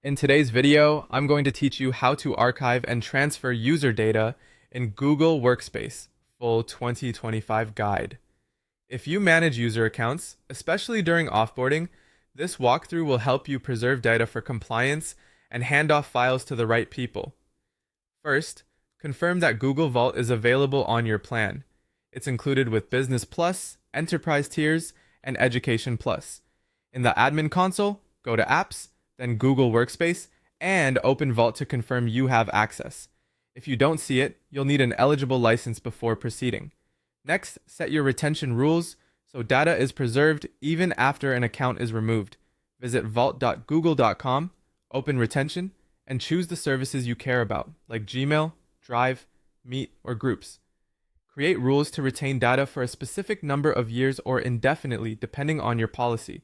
In today's video, I'm going to teach you how to archive and transfer user data in Google Workspace, full 2025 guide. If you manage user accounts, especially during offboarding, this walkthrough will help you preserve data for compliance and hand off files to the right people. First, confirm that Google Vault is available on your plan. It's included with Business Plus, Enterprise tiers, and Education Plus. In the admin console, go to Apps, then Google Workspace, and open Vault to confirm you have access. If you don't see it, you'll need an eligible license before proceeding. Next, set your retention rules so data is preserved even after an account is removed. Visit vault.google.com, open retention, and choose the services you care about, like Gmail, Drive, Meet, or Groups. Create rules to retain data for a specific number of years or indefinitely, depending on your policy.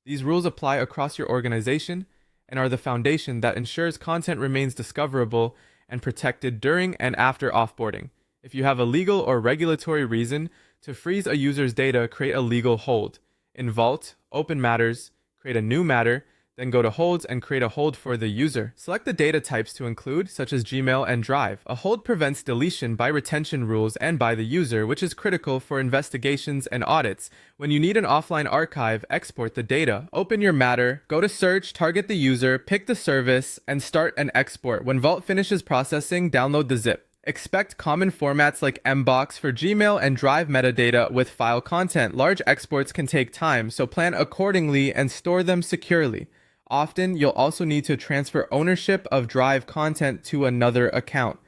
These rules apply across your organization and are the foundation that ensures content remains discoverable and protected during and after offboarding. If you have a legal or regulatory reason to freeze a user's data, create a legal hold. In Vault, open Matters, create a new matter, then go to Holds and create a hold for the user. Select the data types to include, such as Gmail and Drive. A hold prevents deletion by retention rules and by the user, which is critical for investigations and audits. When you need an offline archive, export the data. Open your matter, go to Search, target the user, pick the service, and start an export. When Vault finishes processing, download the zip. Expect common formats like Mbox for Gmail and Drive metadata with file content. Large exports can take time, so plan accordingly and store them securely. Often, you'll also need to transfer ownership of Drive content to another account.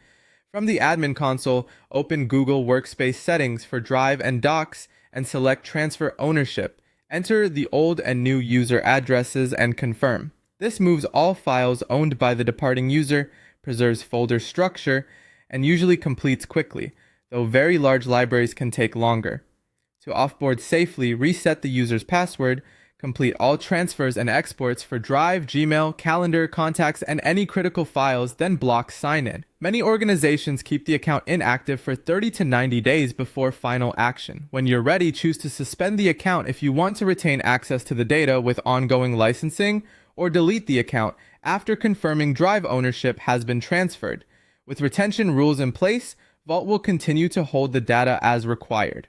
From the admin console, open Google Workspace settings for Drive and Docs and select Transfer Ownership. Enter the old and new user addresses and confirm. This moves all files owned by the departing user, preserves folder structure, and usually completes quickly, though very large libraries can take longer. To offboard safely, reset the user's password, complete all transfers and exports for Drive, Gmail, Calendar, Contacts, and any critical files, then block sign-in. Many organizations keep the account inactive for 30 to 90 days before final action. When you're ready, choose to suspend the account if you want to retain access to the data with ongoing licensing, or delete the account after confirming Drive ownership has been transferred. With retention rules in place, Vault will continue to hold the data as required.